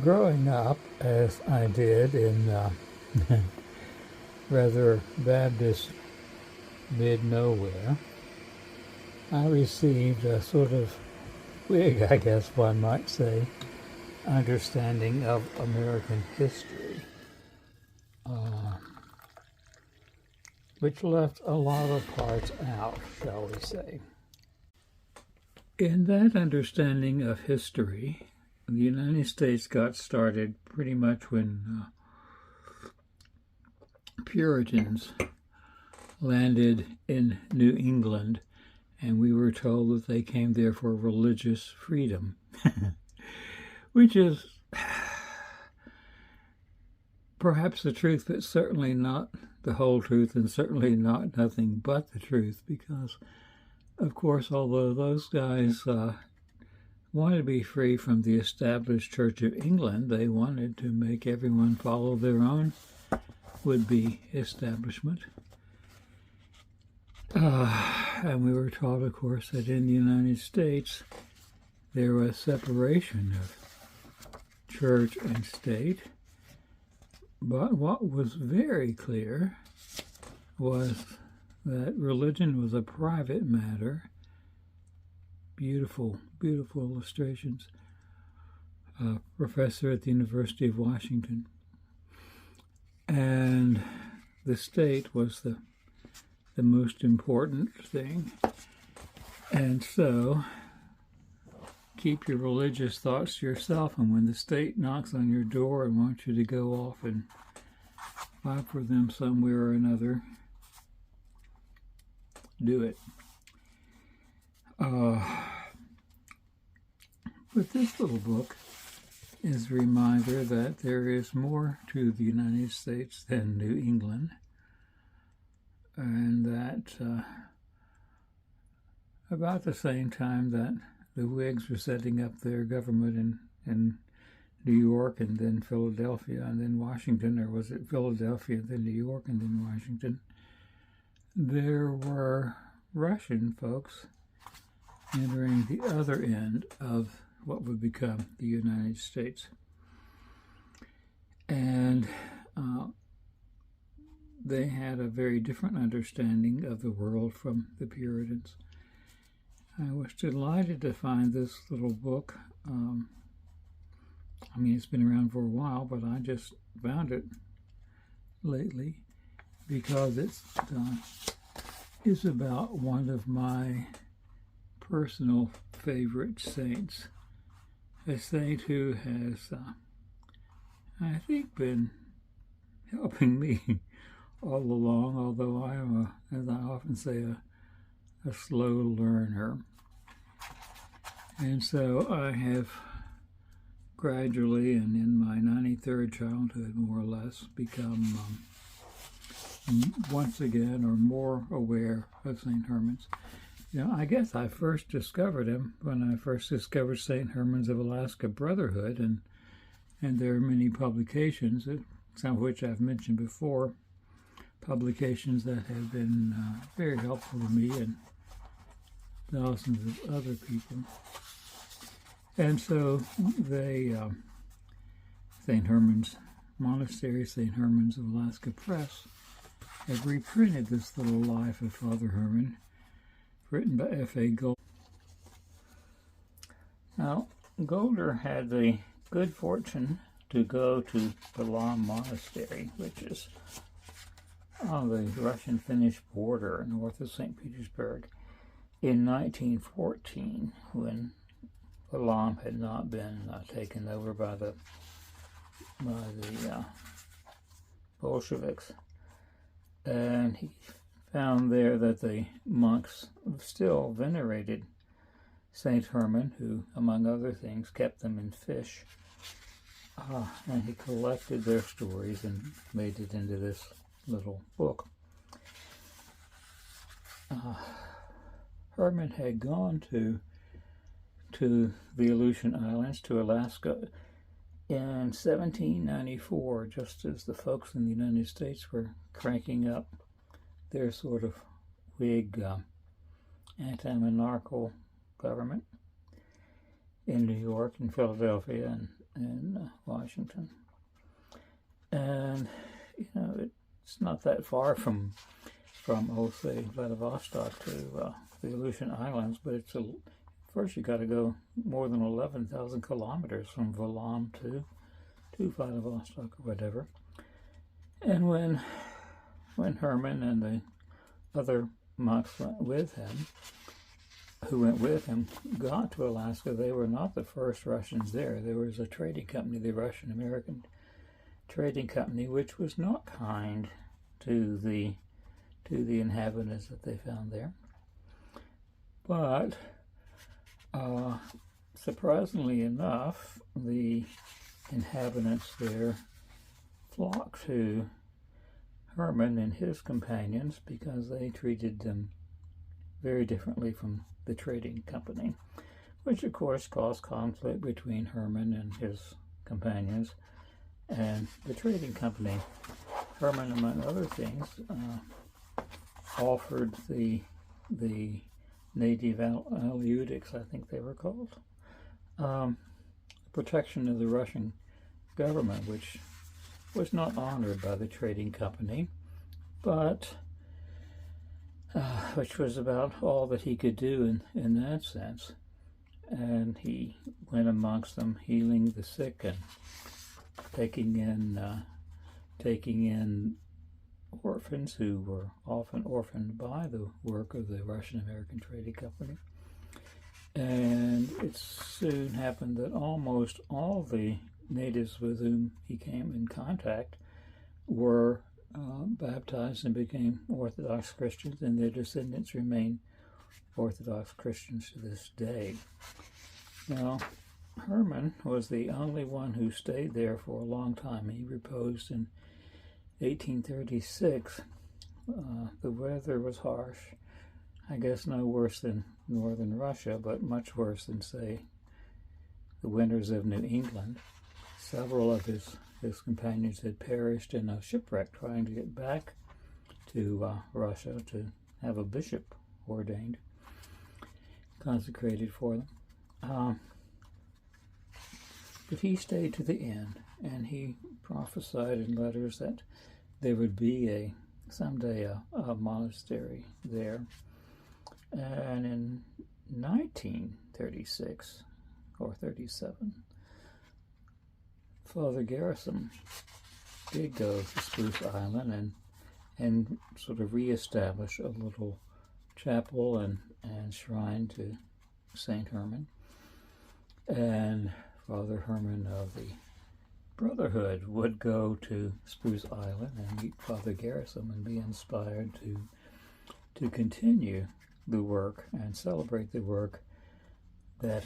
Growing up, as I did in rather Baptist mid-nowhere, I received a sort of wig, I guess one might say, understanding of American history, which left a lot of parts out, shall we say. In that understanding of history, the United States got started pretty much when Puritans landed in New England, and we were told that they came there for religious freedom, which is perhaps the truth, but certainly not the whole truth, and certainly not nothing but the truth, because, of course, although those guys wanted to be free from the established Church of England, they wanted to make everyone follow their own would-be establishment. And we were taught, of course, that in the United States there was separation of church and state. But what was very clear was that religion was a private matter. Beautiful, beautiful illustrations. A professor at the University of Washington. And the state was the most important thing. And so, keep your religious thoughts to yourself, and when the state knocks on your door and wants you to go off and fight for them somewhere or another, do it. But this little book is a reminder that there is more to the United States than New England, and that about the same time that the Whigs were setting up their government in New York and then Philadelphia and then Washington, or was it Philadelphia and then New York and then Washington, there were Russian folks entering the other end of what would become the United States. And they had a very different understanding of the world from the Puritans. I was delighted to find this little book. It's been around for a while, but I just found it lately because it's about one of my personal favorite saints, a saint who has, I think, been helping me all along, although I am, as I often say, a slow learner. And so I have gradually, and in my 93rd childhood, more or less, become once again or more aware of St. Herman's. I guess I first discovered him when I first discovered St. Herman's of Alaska Brotherhood, and there are many publications, some of which I've mentioned before, publications that have been very helpful to me and thousands of other people. And so they, St. Herman's Monastery, St. Herman's of Alaska Press, have reprinted this little life of Father Herman, written by F.A. Golder. Now, Golder had the good fortune to go to the Lam Monastery, which is on the Russian-Finnish border north of St. Petersburg, in 1914, when the Lam had not been taken over by the Bolsheviks. And he found there that the monks still venerated St. Herman, who, among other things, kept them in fish. And he collected their stories and made it into this little book. Herman had gone to the Aleutian Islands, to Alaska, in 1794, just as the folks in the United States were cranking up their sort of Whig anti-monarchical government. in New York, and Philadelphia, and Washington. And, it's not that far from say, Vladivostok to the Aleutian Islands, but first you got to go more than 11,000 kilometers from Volom to Vladivostok or whatever. And when Herman and the other monks who went with him, got to Alaska, they were not the first Russians there. There was a trading company, the Russian-American Trading Company, which was not kind to the inhabitants that they found there. But surprisingly enough, the inhabitants there flocked to Herman and his companions because they treated them very differently from the trading company, which of course caused conflict between Herman and his companions and the trading company. Herman, among other things, offered the native Aleutics, I think they were called, protection of the Russian government, which was not honored by the trading company, but which was about all that he could do in that sense. And he went amongst them, healing the sick and taking in orphans who were often orphaned by the work of the Russian-American Trading Company. And it soon happened that almost all the natives with whom he came in contact were baptized and became Orthodox Christians, and their descendants remain Orthodox Christians to this day. Now, Herman was the only one who stayed there for a long time. He reposed in 1836. The weather was harsh. I guess no worse than northern Russia, but much worse than, say, the winters of New England. Several of his companions had perished in a shipwreck trying to get back to Russia to have a bishop ordained, consecrated for them. But he stayed to the end, and he prophesied in letters that there would be someday a monastery there. And in 1936 or 37, Father Garrison did go to Spruce Island and sort of reestablish a little chapel and shrine to St. Herman. And Father Herman of the Brotherhood would go to Spruce Island and meet Father Garrison and be inspired to continue the work and celebrate the work that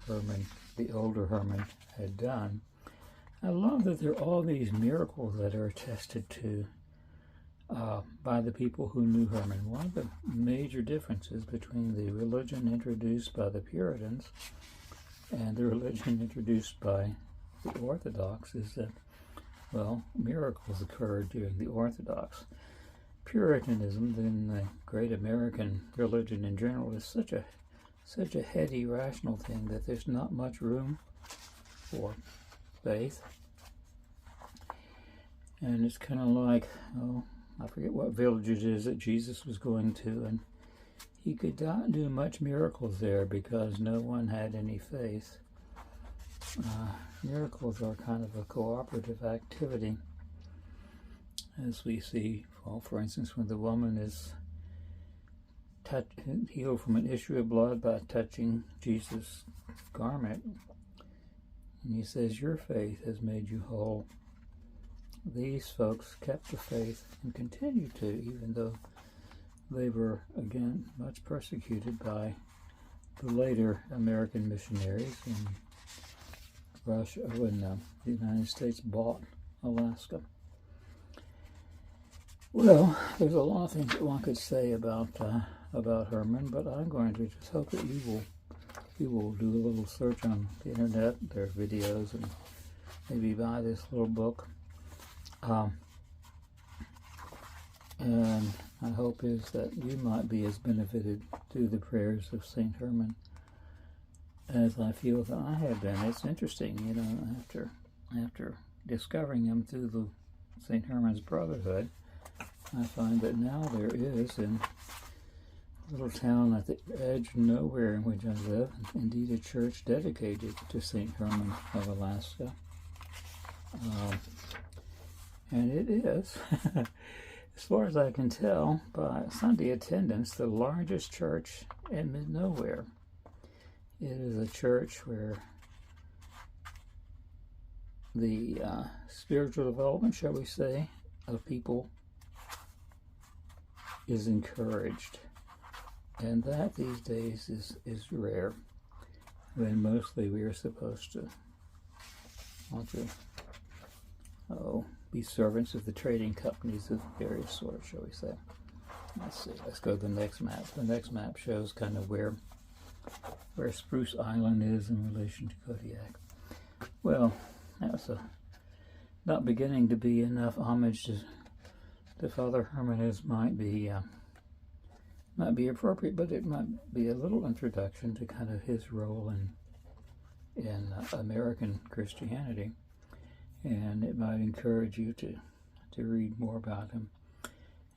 Herman, the older Herman, had done. I love that there are all these miracles that are attested to by the people who knew Herman. One of the major differences between the religion introduced by the Puritans and the religion introduced by the Orthodox is that, well, miracles occurred during the Orthodox. Puritanism, then the great American religion in general, is such a heady, rational thing that there's not much room for faith. And it's kind of like, I forget what village it is that Jesus was going to, and he could not do much miracles there because no one had any faith. Miracles are kind of a cooperative activity, as we see, well, for instance, when the woman is healed from an issue of blood by touching Jesus' garment, and he says, "Your faith has made you whole." These folks kept the faith and continued to, even though they were, again, much persecuted by the later American missionaries in Russia, when the United States bought Alaska. Well, there's a lot of things that one could say about Herman, but I'm going to just hope that you will do a little search on the internet. There are videos, and maybe buy this little book. And my hope is that you might be as benefited through the prayers of St. Herman as I feel that I have been. It's interesting, you know, after discovering him through the St. Herman's Brotherhood, I find that now there is in a little town at the edge of nowhere in which I live, indeed a church dedicated to St. Herman of Alaska. And it is, as far as I can tell, by Sunday attendance, the largest church in mid-nowhere. It is a church where the spiritual development, shall we say, of people is encouraged. And that these days is rare. When mostly we are supposed to want to be servants of the trading companies of various sorts, shall we say. Let's see, let's go to the next map. The next map shows kind of where Spruce Island is in relation to Kodiak. Well, that's not beginning to be enough homage to Father Herman as might be appropriate, but it might be a little introduction to kind of his role in American Christianity, and it might encourage you to read more about him.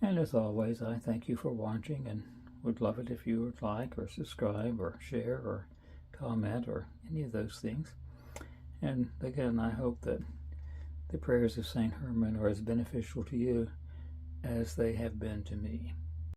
And as always, I thank you for watching, and would love it if you would like or subscribe or share or comment or any of those things. And again, I hope that the prayers of St. Herman are as beneficial to you as they have been to me.